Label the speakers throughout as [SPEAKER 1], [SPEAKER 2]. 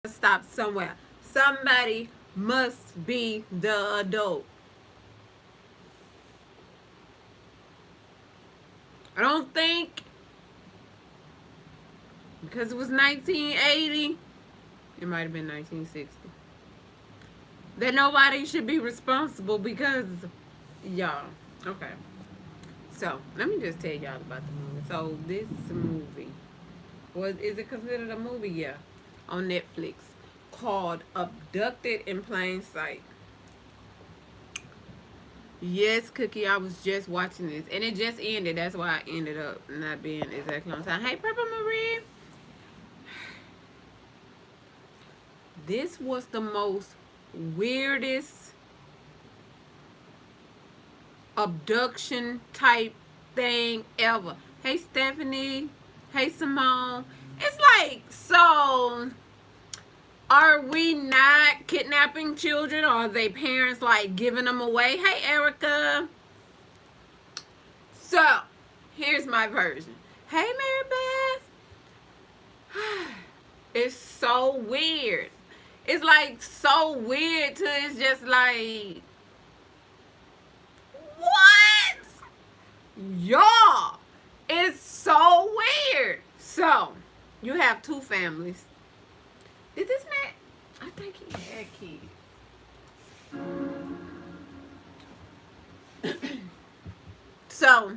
[SPEAKER 1] Stop somewhere. Somebody must be the adult. I don't think because it was 1980, it might have been 1960, that nobody should be responsible because y'all. Okay. So let me just tell y'all about the movie. So this movie is it considered a movie? Yeah. On Netflix called Abducted in Plain Sight. Yes, Cookie, I was just watching this. And it just ended. That's why I ended up not being exactly on time. Hey, Purple Marie. This was the most weirdest abduction type thing ever. Hey, Stephanie. Hey, Simone. It's like, so are we not kidnapping children, or are they parents like giving them away? Hey, Erica. So, here's my version. Hey, Mary Beth. It's so weird. It's like so weird till it's just like, what? Y'all, it's so weird. So, you have two families. Did this man? I think he had kids. So,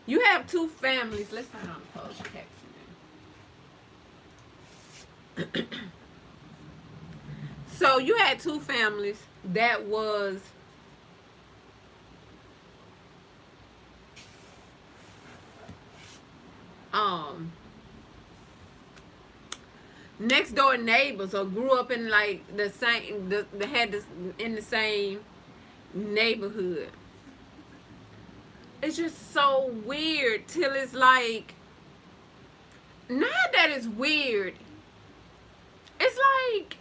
[SPEAKER 1] you have two families. Let's turn on the closed captioning. So, you had two families that was um next door neighbors, or grew up in like the same, the had this in the same neighborhood. It's just so weird till it's like, not that it's weird, it's like,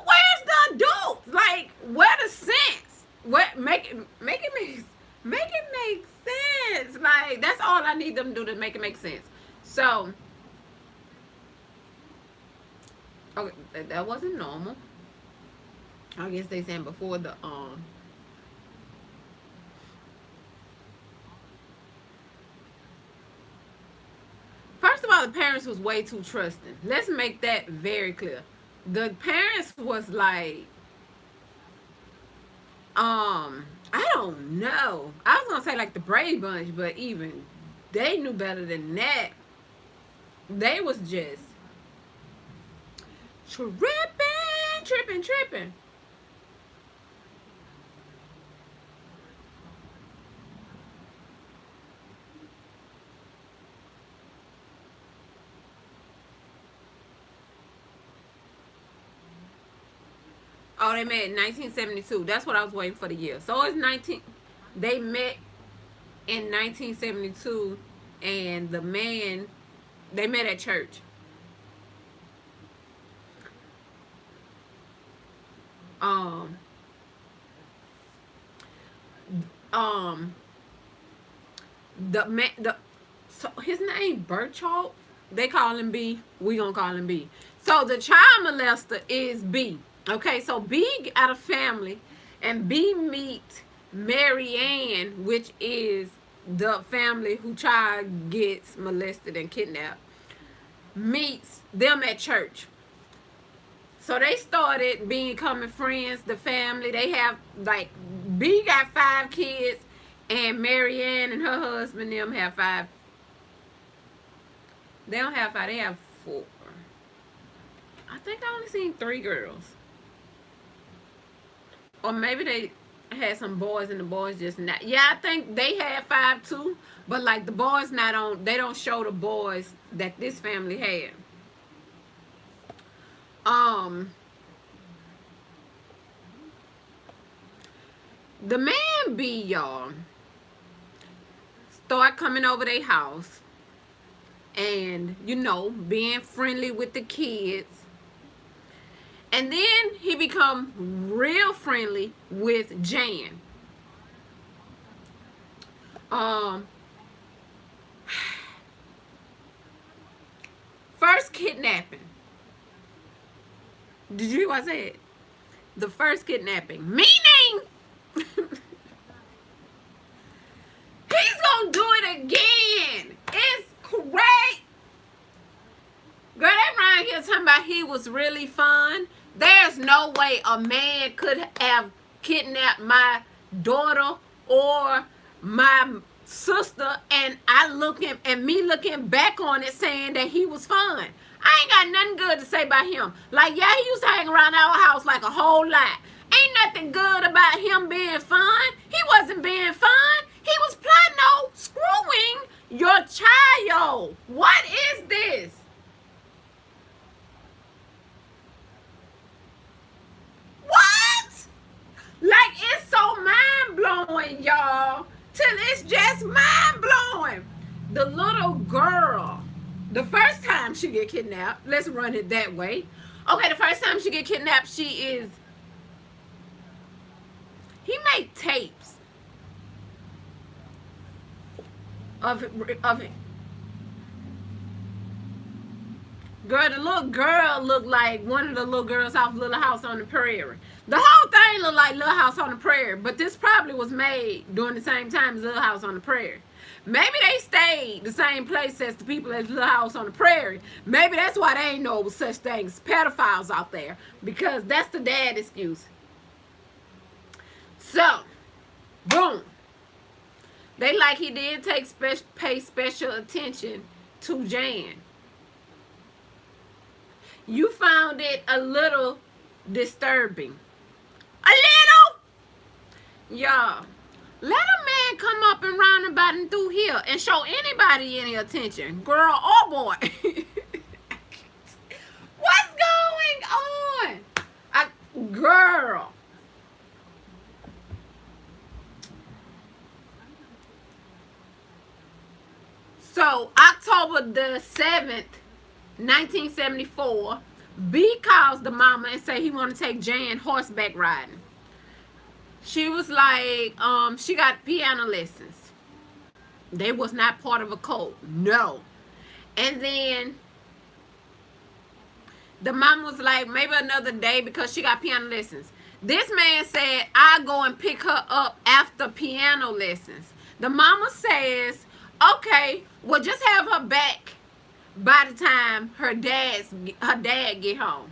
[SPEAKER 1] where's the adults? Like, where the sense? What make it make sense? Like, that's all I need them to do to make it make sense. So, okay, that wasn't normal. I guess they saying before the first of all, the parents was way too trusting. Let's make that very clear. The parents was like, I don't know. I was gonna say like the Brady Bunch, but even they knew better than that. They was just tripping. Oh, they met in 1972. That's what I was waiting for the year. So it's 19. They met in 1972, and the man, they met at church. Um, um, the so his name Burchalt. They call him B. We gonna call him B. So the child molester is B. Okay, so B out of family, and B meet Mary Ann, which is the family who child gets molested and kidnapped, meets them at church. So they started becoming friends, the family. They have like, B got 5 kids, and Mary Ann and her husband them have 5. They don't have 5, they have 4. I think I only seen 3 girls. Or maybe they had some boys and the boys just not. Yeah, I think they had 5 too. But like the boys not on, they don't show the boys that this family had. Um the man B, y'all, start coming over their house and being friendly with the kids. And then he become real friendly with Jan. Um kidnapping. Did you hear what I said? The first kidnapping. Meaning, he's gonna do it again. It's great. Girl, that right here talking about he was really fun. There's no way a man could have kidnapped my daughter or my sister, and me looking back on it saying that he was fun. I ain't got nothing good to say about him. Like, yeah, he used to hang around our house like a whole lot. Ain't nothing good about him being fun. He wasn't being fun. He was plotting on screwing your child. What is this? What? Like, it's so mind-blowing, y'all. Till it's just mind-blowing. The little girl, the first time she get kidnapped, let's run it that way. Okay, the first time she get kidnapped, he made tapes of it. Girl, the little girl looked like one of the little girls off Little House on the Prairie. The whole thing looked like Little House on the Prairie, but this probably was made during the same time as Little House on the Prairie. Maybe they stayed the same place as the people at Little House on the Prairie. Maybe that's why they ain't know such things, pedophiles out there, because that's the dad excuse. So, boom. They like he did pay special attention to Jan. You found it a little disturbing. A little? Y'all, let a man come up and round about and through here and show anybody any attention, girl or boy. What's going on? Girl. So, October the 7th, 1974, B calls the mama and say he want to take Jan horseback riding. She was like, she got piano lessons. They was not part of a cult. No. And then the mom was like, maybe another day because she got piano lessons. This man said, I'll go and pick her up after piano lessons. The mama says, okay, well, just have her back by the time her dad get home.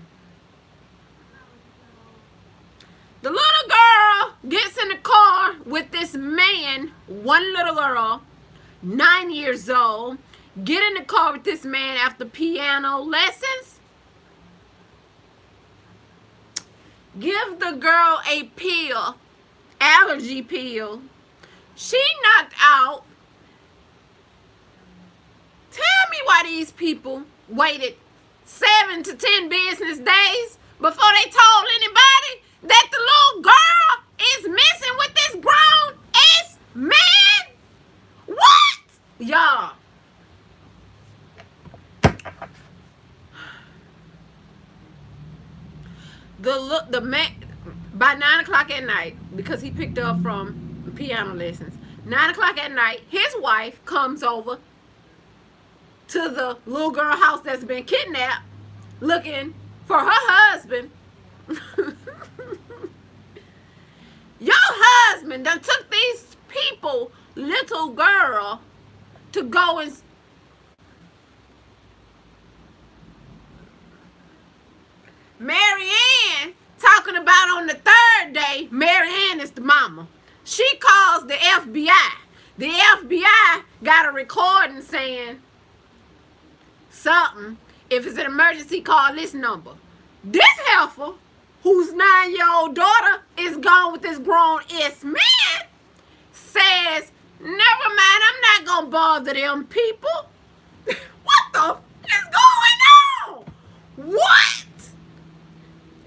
[SPEAKER 1] The little girl gets in the car with this man, one little girl, 9 years old, get in the car with this man after piano lessons. Give the girl a pill, allergy pill. She knocked out. Tell me why these people waited 7 to 10 business days before they told anybody that the little girl is missing with this grown-ass man. What? Y'all. The man, by 9 o'clock at night, because he picked her up from piano lessons, 9 o'clock at night, his wife comes over to the little girl house that's been kidnapped looking for her husband. Your husband done took these people, little girl, to go and Mary Ann talking about on the third day. Mary Ann is the mama. She calls the FBI. The FBI got a recording saying something. If it's an emergency, call this number. This heifer, whose 9-year-old daughter is gone with this grown-ass man, says, never mind, I'm not going to bother them people. What the is going on? What?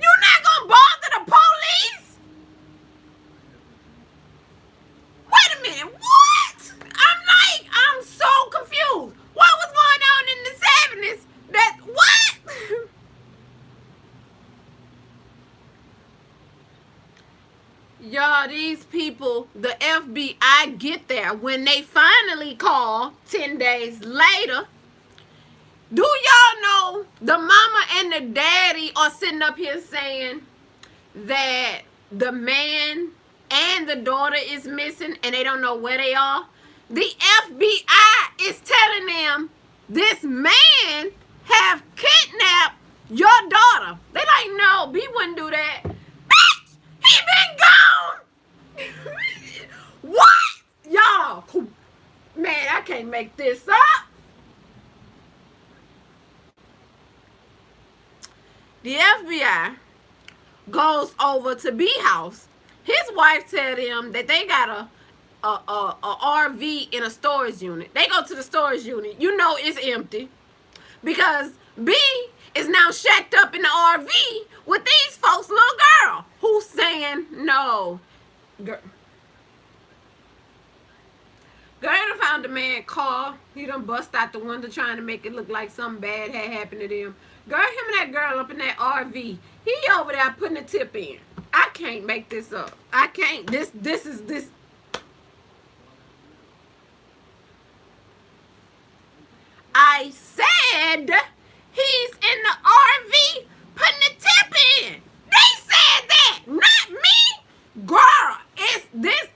[SPEAKER 1] You're not going to bother the police? Wait a minute, what? I'm so confused. What was going on in the 70s? What? Y'all, these people, the FBI get there. When they finally call 10 days later, Do y'all know the mama and the daddy are sitting up here saying that the man and the daughter is missing and they don't know where they are? The FBI is telling them this man have kidnapped your daughter. They like, no, B wouldn't do that. Bitch, he been gone. What? Y'all, man, I can't make this up. The FBI goes over to B house. His wife tell him that they got a RV in a storage unit. They go to the storage unit. You know it's empty because B is now shacked up in the RV with these folks' little girl who's saying no. Girl done found the man car. He done bust out the window trying to make it look like something bad had happened to them. Girl, him and that girl up in that RV. He over there putting a tip in. I can't make this up. I can't. This is. I said he's in the RV putting a tip in. They said that, not me. Girl, it's this.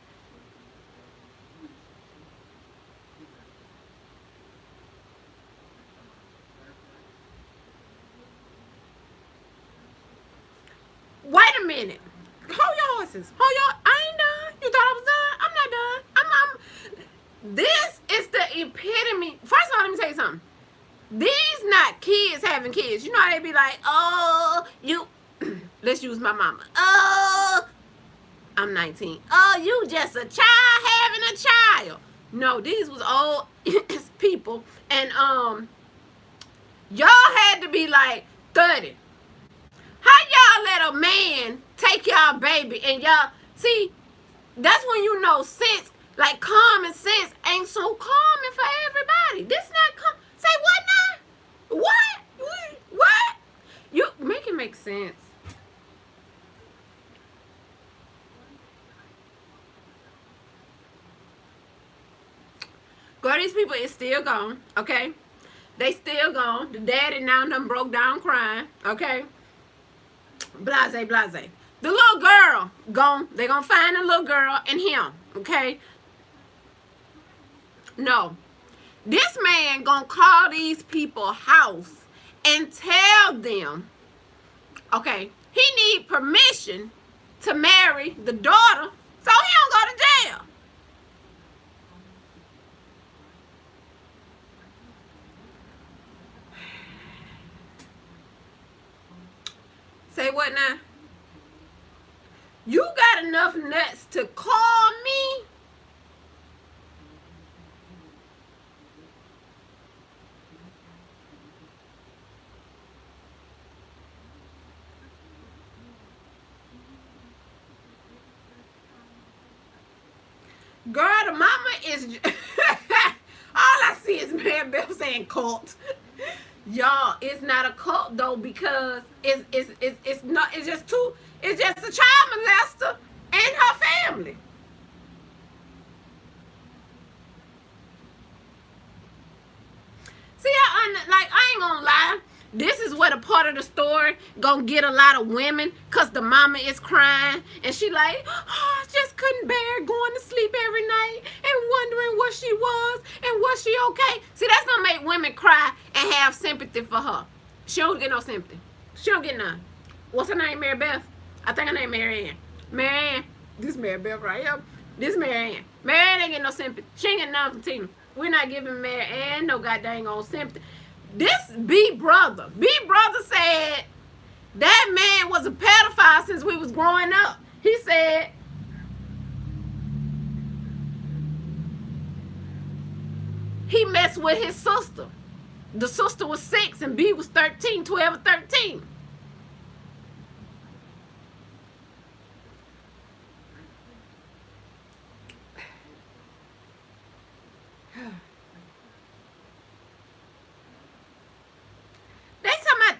[SPEAKER 1] Wait a minute. Hold your horses. Hold your. I ain't done. You thought I was done? I'm not done. This is the epitome. First of all, let me tell you something. These not kids having kids. You know how they be like, oh, you. Let's use my mama. Oh, I'm 19. Oh, you just a child having a child. No, these was old people, and y'all had to be like 30. How y'all let a man take y'all baby and y'all see? That's when you know sense, like common sense, ain't so common for everybody. This not common. Say what now? What? What? You make it make sense. Girl, these people is still gone. Okay, they still gone. The daddy now done broke down crying. Okay. Blase, blase. The little girl gone. They gonna find the little girl and him. Okay. No, this man gonna call these people house and tell them, okay, he need permission to marry the daughter so he don't go to jail. Say what now? You got enough nuts to call me? Girl, the mama is all I see is man Bill saying cult. Y'all, it's not a cult though, because it's not, it's just a child molester and her family. See, I ain't gonna lie. This is where the part of the story gonna get a lot of women, cause the mama is crying and she like, oh, I just couldn't bear going to sleep every night and wondering what she was and was she okay. See, that's gonna make women cry and have sympathy for her. She don't get no sympathy. She don't get none. What's her name? Mary Beth? I think her name Mary Ann. Mary Ann. This Mary Beth right here. This Mary Ann. Mary Ann ain't get no sympathy. She ain't get none from Tina. We're not giving Mary Ann no goddamn on sympathy. This B brother said that man was a pedophile since we was growing up. He said he messed with his sister. The sister was 6 and B was 13, 12 or 13.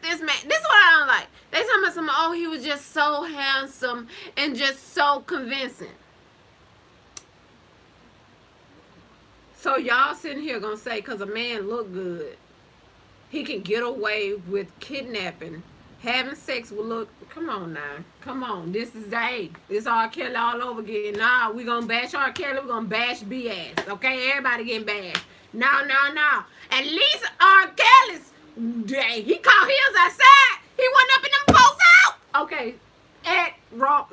[SPEAKER 1] This man, this is what I don't like. They talking about some, oh, he was just so handsome and just so convincing. So y'all sitting here gonna say because a man look good he can get away with kidnapping, having sex with look. Come on now, come on. This is this R. Kelly all over again. Nah, we gonna bash R. Kelly. We gonna bash B ass. Okay, everybody getting bashed. No, no, no. At least R. Kelly's day. He called his outside. He went up in them folks out. Okay, at wrong.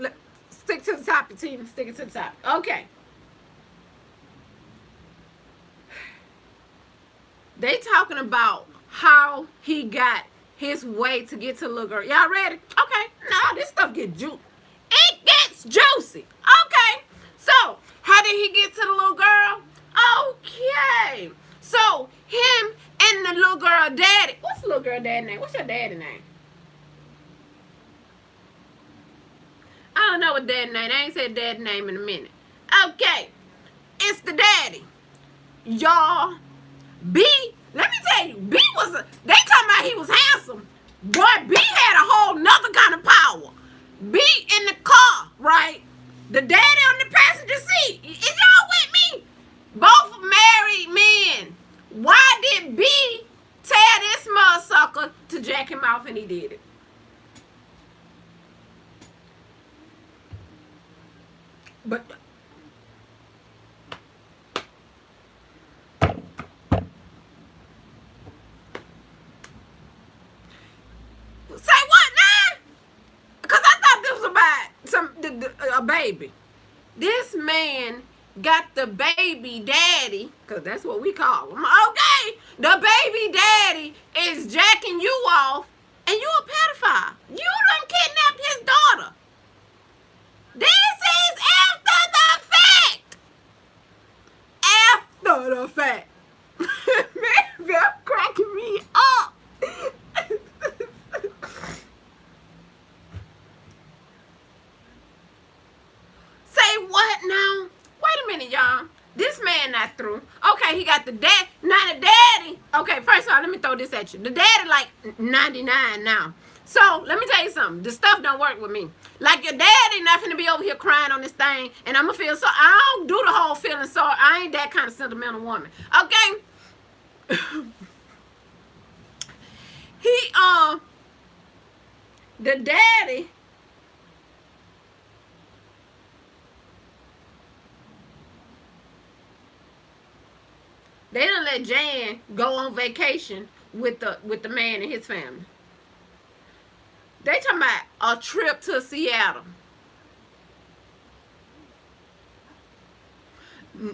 [SPEAKER 1] Stick to the topic, team. Stick it to the topic. Okay. They talking about how he got his way to get to the little girl. Y'all ready? Okay. Nah, this stuff get juicy. It gets juicy. Okay. So, how did he get to the little girl? Okay. So, him and the little girl daddy. What's the little girl daddy name? What's your daddy name? I don't know what daddy name. I ain't said daddy name in a minute. Okay. It's the daddy. Y'all. B, let me tell you, B was they talking about he was handsome. Boy, B had a whole nother kind of power. B in the car, right? The daddy on the passenger seat. Is y'all with me? Both married men. Why did B tell this motherfucker to jack him off and he did it? But say what now? Because I thought this was about a baby. This man got the baby daddy, because that's what we call him. Okay, the baby daddy is jacking you off, and you a pedophile. You done kidnapped his daughter. This is after the fact. After the fact. Man, they're cracking me up. Say what now? Wait a minute, y'all. This man not through. Okay, he got the dad. Now the daddy. Okay, first of all, let me throw this at you. The daddy like 99 now. So let me tell you something. The stuff don't work with me. Like your daddy not finna be over here crying on this thing, and I'ma feel so. I don't do the whole feeling sorry. I ain't that kind of sentimental woman. Okay. He the daddy. They done let Jan go on vacation with the man and his family. They talking about a trip to Seattle.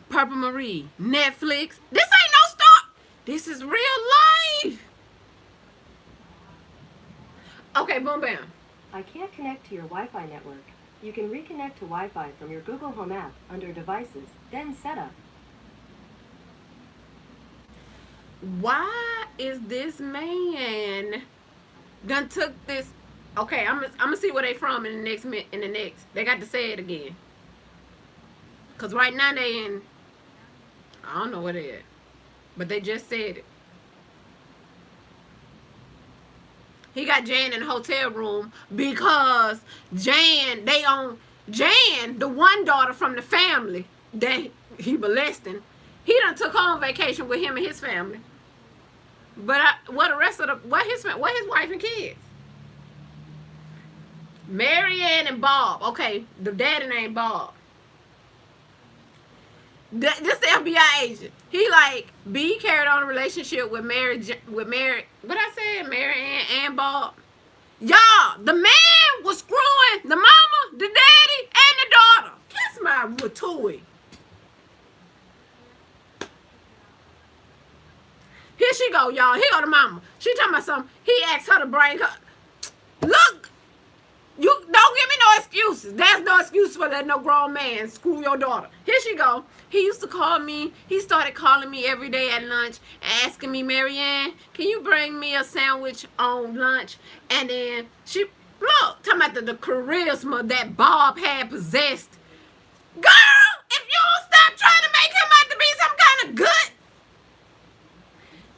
[SPEAKER 1] Purple Marie, Netflix. This ain't no story. This is real life. Okay, boom, bam.
[SPEAKER 2] I can't connect to your Wi-Fi network. You can reconnect to Wi-Fi from your Google Home app under Devices, then Setup.
[SPEAKER 1] Why is this man done took this? Okay, I'm gonna see where they from in the next. They got to say it again. Cause right now they in. I don't know where they at, but they just said it. He got Jan in the hotel room because Jan, the one daughter from the family that he molesting. He done took home vacation with him and his family. But what the rest of what his wife and kids? Marianne and Bob. Okay, the daddy named Bob. This the FBI agent. He like B carried on a relationship with Mary. What I said, Marianne and Bob. Y'all, the man was screwing the mama, the daddy, and the daughter. Kiss my retui. Here she go, y'all. Here go the mama. She talking about something. He asked her to bring her. Look, you don't give me no excuses. There's no excuse for letting no grown man screw your daughter. Here she go. He used to call me. He started calling me every day at lunch, asking me, Marianne, can you bring me a sandwich on lunch? And then she, look, talking about the charisma that Bob had possessed. Girl, if you don't stop trying to make him out to be some kind of good.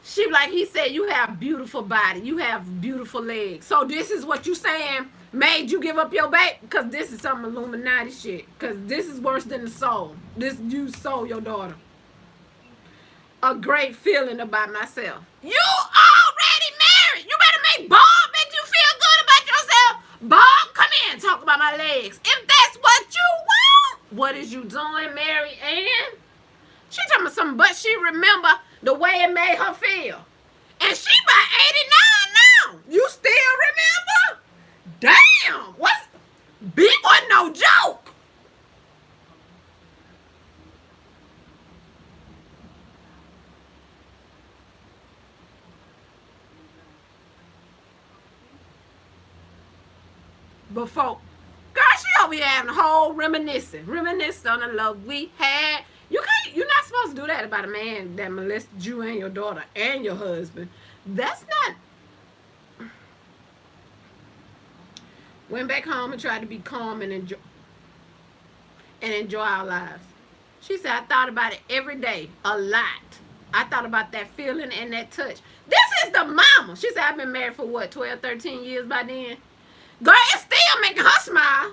[SPEAKER 1] She like, he said, you have beautiful body. You have beautiful legs. So this is what you saying made you give up your baby? Because this is some Illuminati shit. Because this is worse than the soul. This, you sold your daughter. A great feeling about myself. You already talk about my legs. If that's what you want, what is you doing, Mary Ann? She talking about something, but she remember the way it made her feel. And she about 89 now. You still remember? Damn. What's B wasn't no joke. Before, girl, she over here having a whole reminiscing on the love we had. You're not supposed to do that about a man that molested you and your daughter and your husband. That's not. Went back home and tried to be calm and enjoy our lives. She said, I thought about it every day, a lot. I thought about that feeling and that touch. This is the mama. She said, I've been married for what, 12, 13 years by then? Girl, it's still making her smile.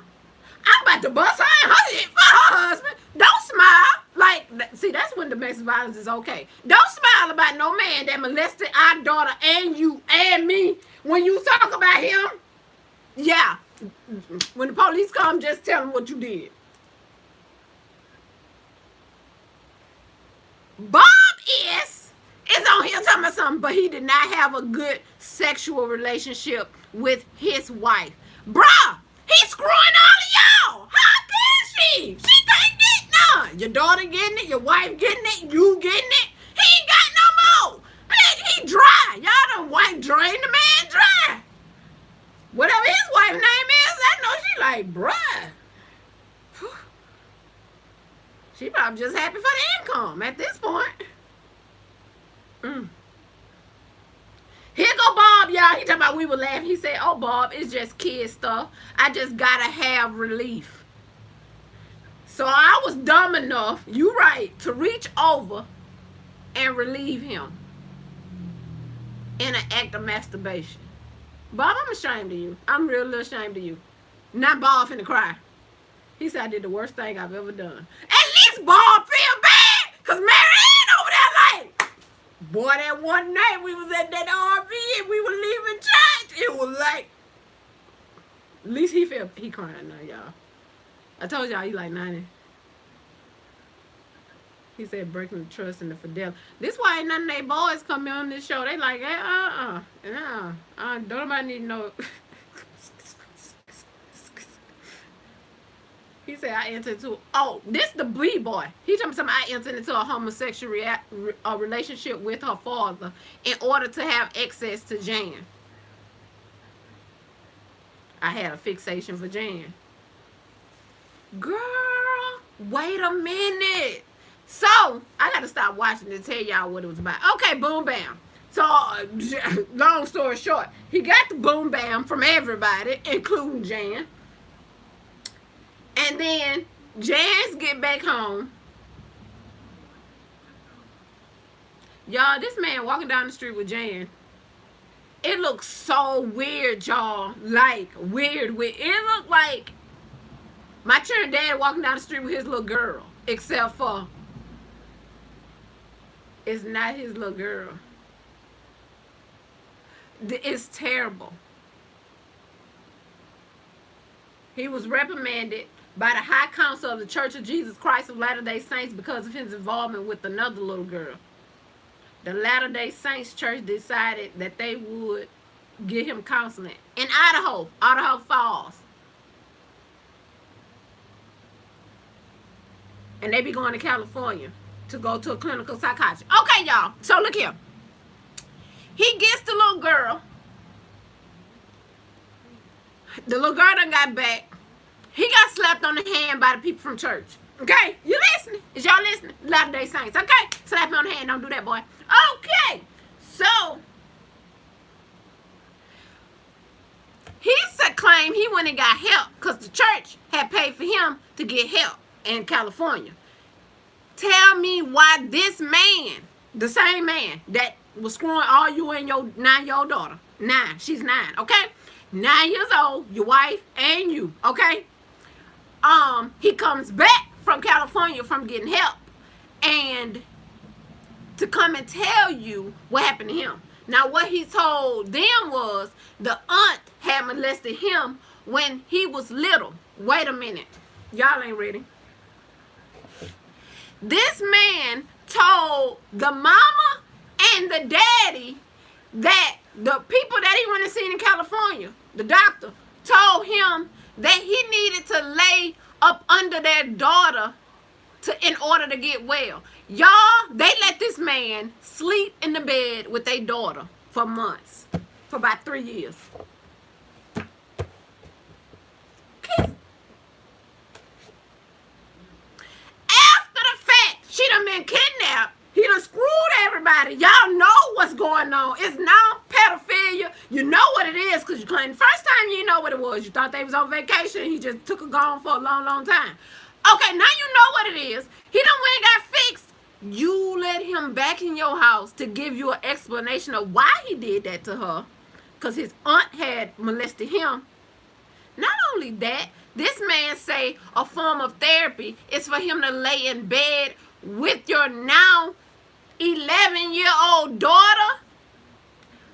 [SPEAKER 1] I'm about to bust her in her shit for her husband. Don't smile. Like, see, that's when domestic violence is okay. Don't smile about no man that molested our daughter and you and me. When you talk about him, yeah. When the police come, just tell them what you did. Bob is on here talking about something, but he did not have a good sexual relationship with his wife. Bruh, he's screwing all of y'all. How can she? She can't get none. Your daughter getting it, your wife getting it, you getting it. He ain't got no more. Man, he dry. Y'all done white drain the man dry. Whatever his wife's name is, I know she like, bruh. She probably just happy for the income at this point. Here go Bob, y'all. He talking about we were laughing. He said, oh, Bob, it's just kid stuff. I just gotta have relief. So I was dumb enough, you right, to reach over and relieve him in an act of masturbation. Bob, I'm ashamed of you. I'm real ashamed of you. Not Bob finna cry. He said I did the worst thing I've ever done. At least Bob feel bad, because Mary Ann over there like, boy, that one night we was at that RV and we were leaving church, it was like, at least he crying now, y'all. I told y'all he like 90. He said breaking the trust and the fidelity. This why ain't none of they boys come on this show. They like, don't nobody need to know. He said I entered into, this the B boy. He told me something, I entered into a homosexual relationship with her father in order to have access to Jan. I had a fixation for Jan. Girl, wait a minute. So, I got to stop watching to tell y'all what it was about. Okay, boom, bam. So, long story short, he got the boom, bam from everybody, including Jan. And then, Jan's get back home. Y'all, this man walking down the street with Jan. It looks so weird, y'all. Like, weird. It looked like my children dad walking down the street with his little girl. Except for, it's not his little girl. It's terrible. He was reprimanded by the High Council of the Church of Jesus Christ of Latter-day Saints because of his involvement with another little girl. The Latter-day Saints Church decided that they would give him counseling in Idaho Falls. And they be going to California to go to a clinical psychiatrist. Okay, y'all. So look here. He gets the little girl. The little girl done got back. He got slapped on the hand by the people from church. Okay? You listening? Is y'all listening? Latter-day Saints. Okay? Slap me on the hand. Don't do that, boy. Okay. So, he claimed he went and got help because the church had paid for him to get help in California. Tell me why this man, the same man that was screwing all you and your 9-year-old daughter, she's 9, okay? 9 years old, your wife and you, okay? He comes back from California from getting help and to come and tell you what happened to him. Now, what he told them was the aunt had molested him when he was little. Wait a minute. Y'all ain't ready. This man told the mama and the daddy that the people that he went and seen in California, the doctor, told him that he needed to lay up under their daughter in order to get well. Y'all, they let this man sleep in the bed with their daughter for months, for about 3 years. After the fact, she done been kidnapped. He done screwed everybody. Y'all know what's going on. It's now pedophilia. You know what it is because you claimed the first time you know what it was. You thought they was on vacation. He just took her gone for a long, long time. Okay, now you know what it is. He done went and got fixed. You let him back in your house to give you an explanation of why he did that to her. Because his aunt had molested him. Not only that, this man say a form of therapy is for him to lay in bed with your now 11-year-old daughter.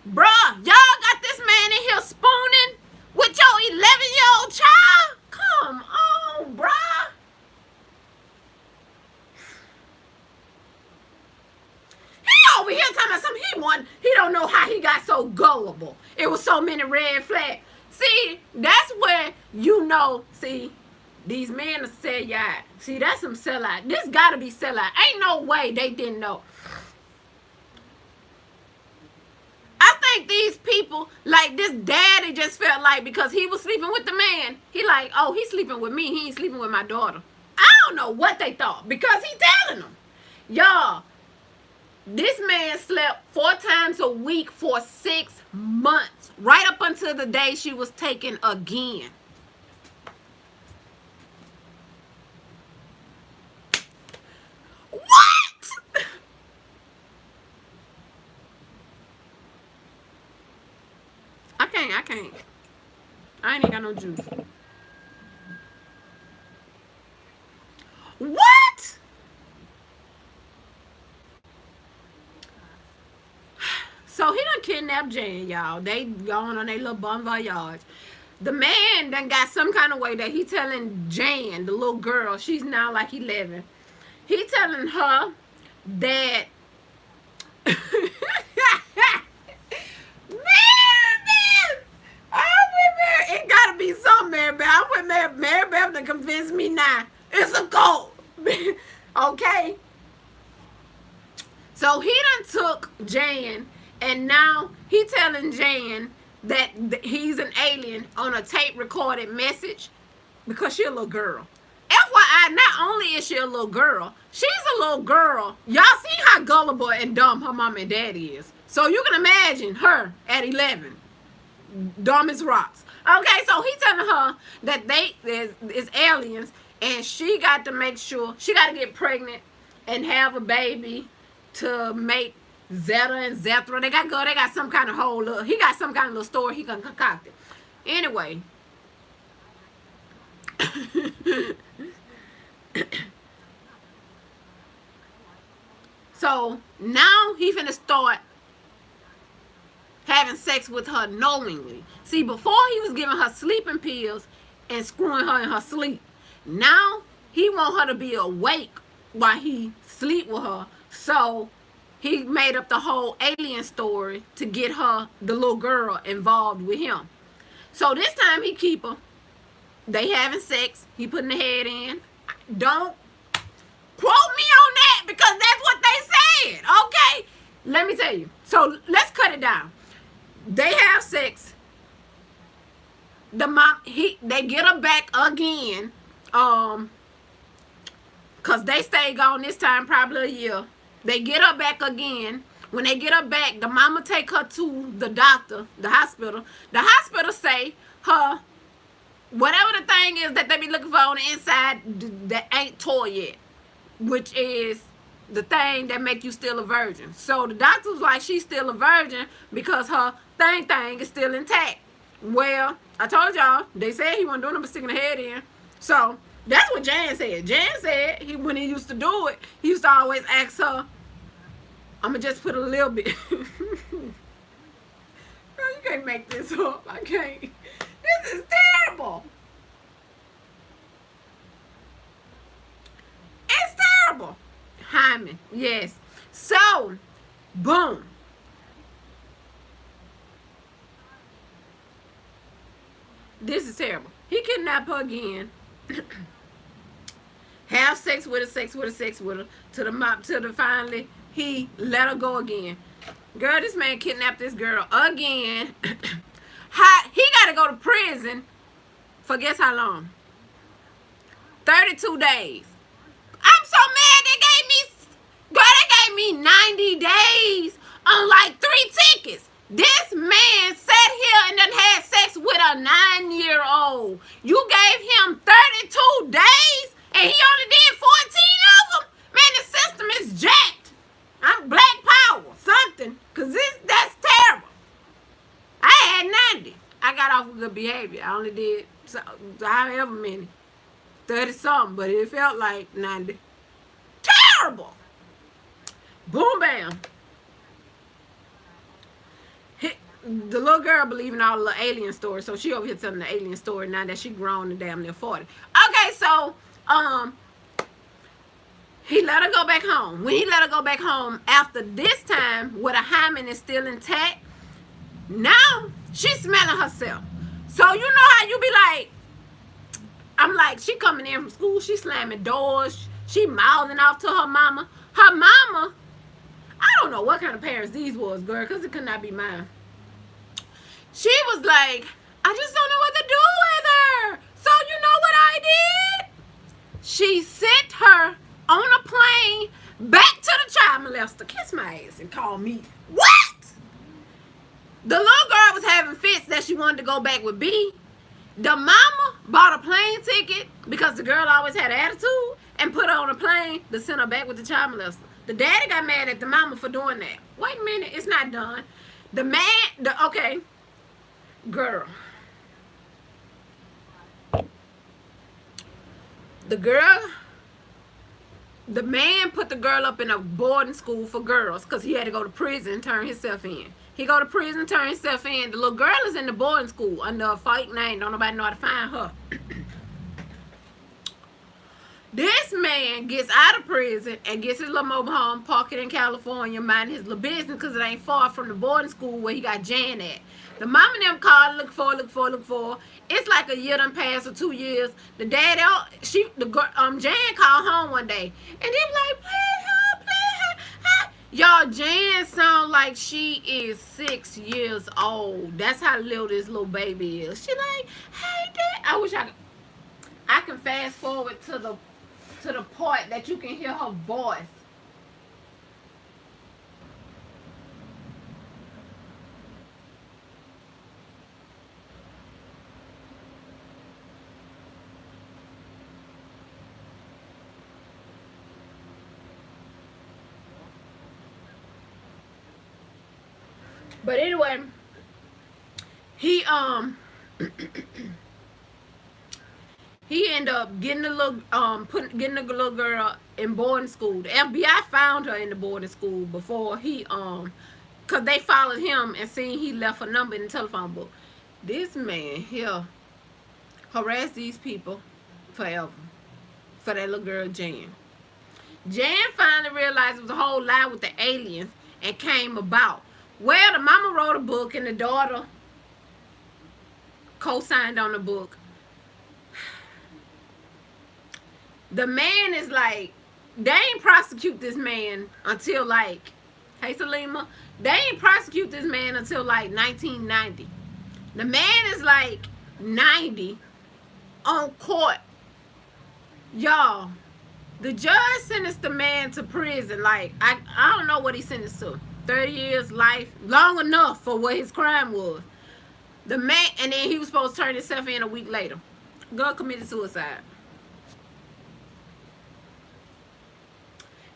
[SPEAKER 1] Bruh, y'all got this man in here spooning with your 11-year-old child? Come on, bruh. He over here talking about something he don't know how he got so gullible. It was so many red flags. See, that's where you know, see, these men are sell you out. See, that's some sellout. This gotta be sellout. Ain't no way they didn't know. I think these people, like this daddy just felt like because he was sleeping with the man, he like, oh, he's sleeping with me. He ain't sleeping with my daughter. I don't know what they thought because he telling them. Y'all, this man slept 4 times a week for 6 months. Right up until the day she was taken again. What? I can't. I ain't got no juice. What? So he done kidnapped Jan, y'all. They gone on their little bon voyage. The man done got some kind of way that he telling Jan, the little girl, she's now like 11. He telling her that it gotta be something, Mary Beth. I'm with Mary Beth to convince me now. It's a cult. Okay? So he done took Jan, and now he telling Jan that he's an alien on a tape recorded message because she a little girl. FYI, not only is she a little girl, she's a little girl. Y'all see how gullible and dumb her mom and daddy is. So you can imagine her at 11. Dumb as rocks. Okay, so he telling her that is aliens, and she got to make sure, she got to get pregnant and have a baby to make Zeta and Zethra. They got some kind of whole little, he got some kind of little story he can concoct it. Anyway. So now he finna start having sex with her knowingly. See, before he was giving her sleeping pills and screwing her in her sleep. Now he want her to be awake while he sleep with her. So he made up the whole alien story to get her, the little girl, involved with him. So this time he keep her. They having sex. He putting the head in. Don't quote me on that because that's what they said. Okay? Let me tell you. So let's cut it down. They have sex. The mom, they get her back again. Cause they stayed gone this time probably a year. They get her back again. When they get her back, the mama take her to the doctor, the hospital. The hospital say her, whatever the thing is that they be looking for on the inside that ain't tore yet, which is the thing that make you still a virgin. So the doctor was like, she's still a virgin because her thing is still intact. Well, I told y'all, they said he wasn't doing it but sticking the head in. So that's what Jan said. Jan said when he used to do it, he used to always ask her, I'm going to just put a little bit. Girl, you can't make this up. I can't. This It's terrible. It's terrible. Hyman, yes. So, boom. This is terrible. He kidnapped her again. Have sex with her, sex with her, sex with her. To the finally he let her go again. Girl, this man kidnapped this girl again. He gotta go to prison for guess how long? 32 days. I'm so mad they gave me, girl, they gave me 90 days on like 3 tickets. This man sat here and done had sex with a 9-year-old. You gave him 32 days and he only did 14 of them? Man, the system is jacked. I'm black power, something, because that's terrible. I had 90. I got off with good behavior. I only did however many. 30 something, but it felt like 90. Terrible. Boom, bam. The little girl believing all the little alien stories, so she over here telling the alien story now that she grown and damn near 40. Okay, so he let her go back home. When he let her go back home, after this time, where the hymen is still intact, now she's smelling herself. So you know how you be like, I'm like, she coming in from school, she slamming doors, she mouthing off to her mama. Her mama, I don't know what kind of parents these was, girl, because it could not be mine. She was like, I just don't know what to do with her. So you know what I did? She sent her on a plane back to the child molester. Kiss my ass and call me. What? The little girl was having fits that she wanted to go back with B. The mama bought a plane ticket because the girl always had an attitude and put her on a plane to send her back with the child molester. The daddy got mad at the mama for doing that. Wait a minute, it's not done. The man, okay, girl. The man put the girl up in a boarding school for girls because he had to go to prison and turn himself in. He go to prison, turn himself in. The little girl is in the boarding school under a fake name. Don't nobody know how to find her. This man gets out of prison and gets his little mobile home, park it in California, mind his little business because it ain't far from the boarding school where he got Jan at. The mom and them called, look for. It's like a year done passed or 2 years. The daddy, Jan called home one day and they was like, play her. Y'all, Jan sound like she is 6 years old. That's how little this little baby is. She like, hey, Dad. I wish I can fast forward to the part that you can hear her voice. But anyway, he he ended up getting the little girl in boarding school. The FBI found her in the boarding school before he cause they followed him and seen he left a number in the telephone book. This man here harassed these people forever for that little girl Jan. Jan finally realized it was a whole lie with the aliens and came about. Well, the mama wrote a book and the daughter co-signed on the book. The man is like, they ain't prosecute this man until like, hey Salima, they ain't prosecute this man until like 1990. The man is like 90 on court. Y'all, the judge sentenced the man to prison. Like, I don't know what he sentenced to. 30 years life, long enough for what his crime was. The man, and then he was supposed to turn himself in a week later. Girl committed suicide.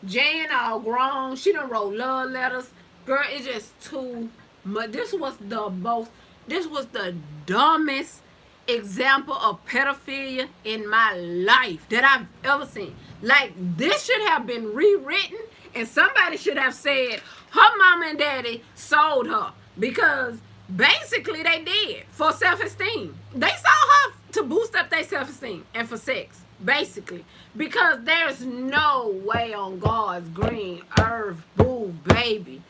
[SPEAKER 1] Jan all grown. She done wrote love letters. Girl, it's just too much. This was the dumbest example of pedophilia in my life that I've ever seen. Like, this should have been rewritten and somebody should have said her mama and daddy sold her because Basically, they did for self-esteem. They saw her to boost up their self-esteem and for sex, basically, because there's no way on God's green earth, boo, baby.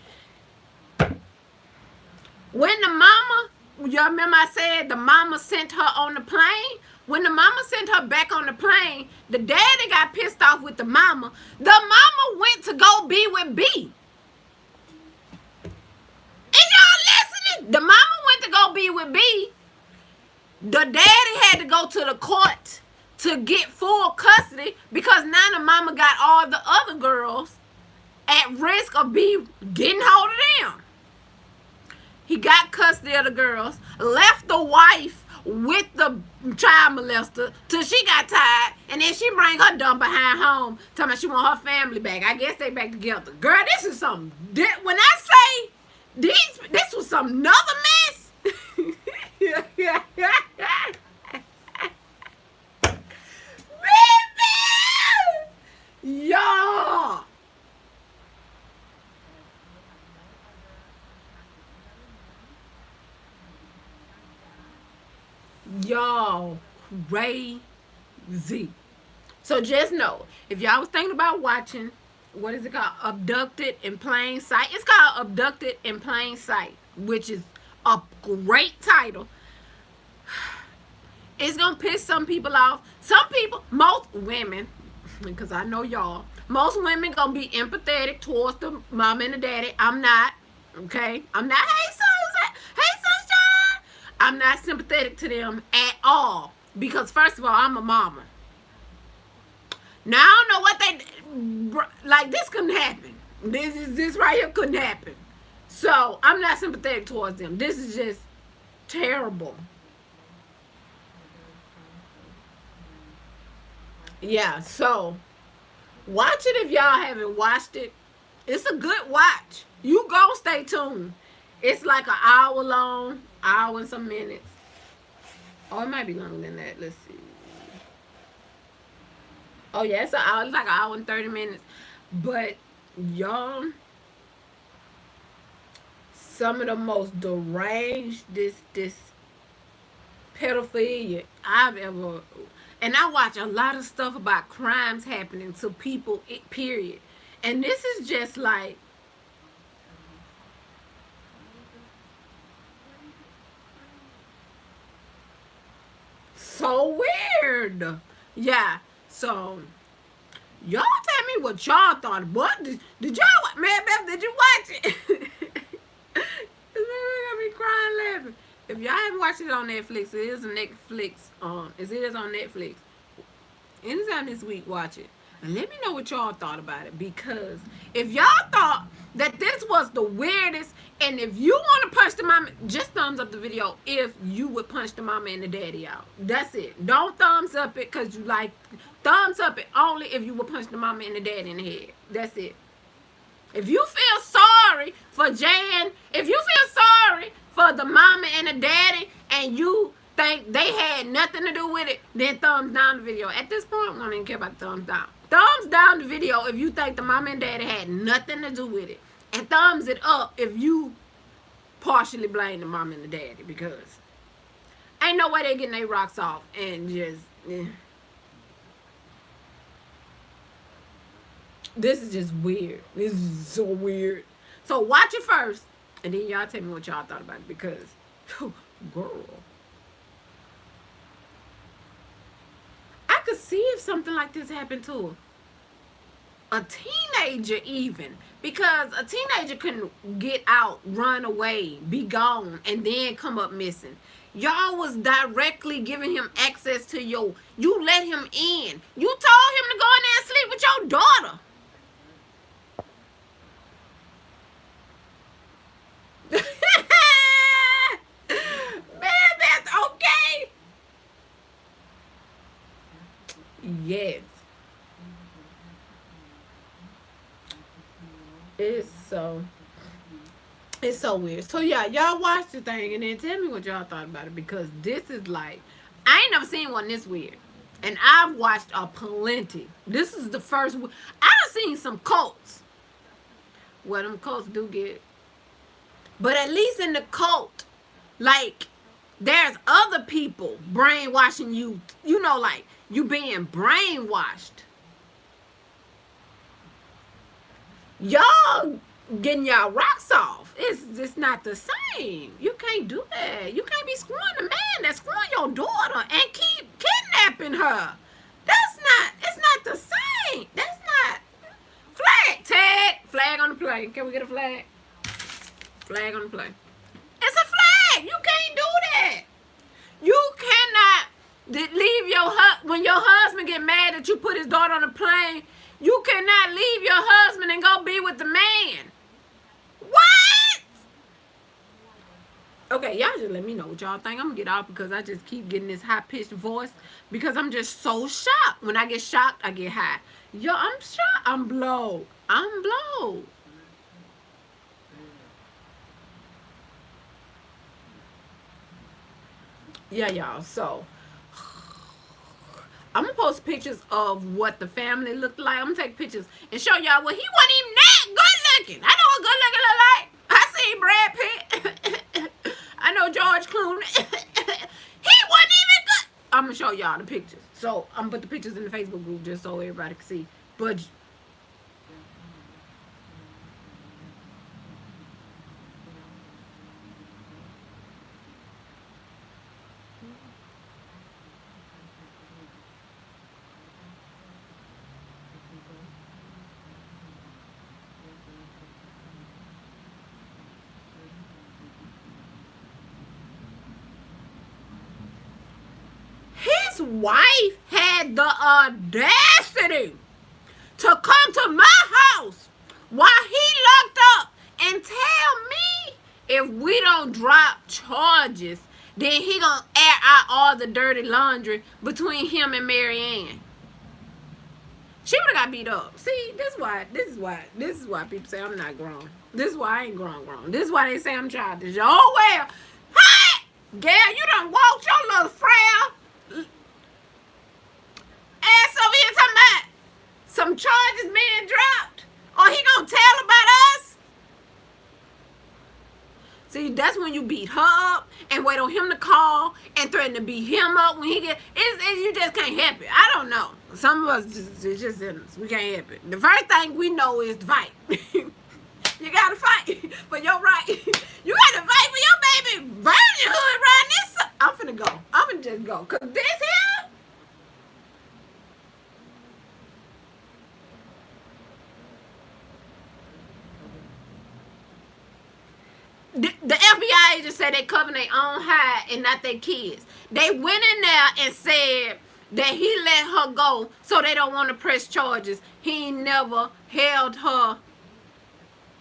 [SPEAKER 1] When the mama, you remember I said the mama sent her on the plane? When the mama sent her back on the plane, the daddy got pissed off with the mama. The mama went to go be with B. Is y'all listening? The mama went to go be with B. The daddy had to go to the court to get full custody because now the mama got all the other girls at risk of B getting hold of them. He got custody of the girls, left the wife with the child molester till she got tired, and then she bring her dumb behind home, talking about she want her family back. I guess they back together. Girl, this is something. When I say this was some another mess. Y'all. Y'all crazy. So just know, if y'all was thinking about watching, what is it called? Abducted in Plain Sight. It's called Abducted in Plain Sight, which is a great title. It's gonna piss some people off. Some people, most women, because I know y'all, most women gonna be empathetic towards the mom and the daddy. I'm not. Okay? I'm not, hey sunshine, hey sunshine. I'm not sympathetic to them at all. Because first of all, I'm a mama. Now I don't know what they like. This couldn't happen. This right here couldn't happen. So I'm not sympathetic towards them. This is just terrible. Yeah, so watch it if y'all haven't watched it. It's a good watch. You go stay tuned. It's like an hour long, hour and some minutes. Oh, it might be longer than that. Let's see. Oh yeah, it's an hour. It's like an hour and 30 minutes. But y'all, some of the most deranged this pedophilia I've ever. And I watch a lot of stuff about crimes happening to people. Period. And this is just like so weird. Yeah. So y'all tell me what y'all thought. What did y'all, man, Beth, did you watch it? We're gonna be crying laughing. If y'all haven't watched it on Netflix, it is a Netflix. It is on Netflix. Anytime this week, watch it. And let me know what y'all thought about it. Because if y'all thought that this was the weirdest, and if you want to punch the mama, just thumbs up the video if you would punch the mama and the daddy out. That's it. Don't thumbs up it because you like. Thumbs up it only if you would punch the mama and the daddy in the head. That's it. If you feel sorry for Jan, if you feel sorry for the mama and the daddy, and you think they had nothing to do with it, then thumbs down the video. At this point, I don't even care about thumbs down. Thumbs down the video if you think the mama and daddy had nothing to do with it. And thumbs it up if you partially blame the mama and the daddy, because ain't no way they getting their rocks off and just... This is just weird. This is so weird. So watch it first, and then y'all tell me what y'all thought about it, because, girl. I could see if something like this happened to a teenager even, because a teenager can get out, run away, be gone, and then come up missing. Y'all was directly giving him access to you let him in. You told him to go in there and sleep with your daughter. Man, that's okay. Yes. It's so weird. So yeah, y'all watch the thing and then tell me what y'all thought about it, because this is like, I ain't never seen one this weird. And I've watched a plenty. This is the first. I done seen some cults. Well, them cults do get. But at least in the cult, Like, there's other people brainwashing you, like you being brainwashed. Y'all getting y'all rocks off. It's just not the same. You can't do that. You can't be screwing the man that's screwing your daughter and keep kidnapping her. It's not the same. That's not. Flag, tag, flag on the play. Can we get a flag? Flag on the play. It's a flag. You can't do that. You cannot leave when your husband get mad that you put his daughter on a plane. You cannot leave your husband and go be with the man. What? Okay, y'all just let me know what y'all think. I'm gonna get off because I just keep getting this high-pitched voice because I'm just so shocked. When I get shocked, I get high. Yo, I'm shocked. I'm blowed. Yeah, y'all. So I'm gonna post pictures of what the family looked like. I'm gonna take pictures and show y'all what he wasn't even that good looking. I know what good looking look like. I seen Brad Pitt. I know George Clooney. He wasn't even good. I'm gonna show y'all the pictures. So I'm gonna put the pictures in the Facebook group just so everybody can see. But his wife had the audacity to come to my house while he locked up and tell me if we don't drop charges, then he gonna air out all the dirty laundry between him and Mary Ann. She would have got beat up. See, this is why people say I'm not grown. This is why I ain't grown. This is why they say I'm childish. Oh well. Hey! Girl, you done walked your little frail ass over here talking about some charges being dropped. Or he gonna tell about us? See, that's when you beat her up and wait on him to call and threaten to beat him up when he get. You just can't help it. I don't know. Some of us just in us. We can't help it. The first thing we know is to fight. You gotta fight for your right. You gotta fight for your baby virgin hood around this. I'm finna go. I'm finna just go. Cause this here. The FBI agents said they covering their own hide and not their kids. They went in there and said that he let her go so they don't want to press charges. He never held her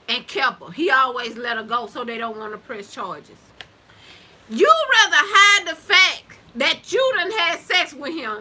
[SPEAKER 1] and kept her. He always let her go so they don't want to press charges. You rather hide the fact that you done had sex with him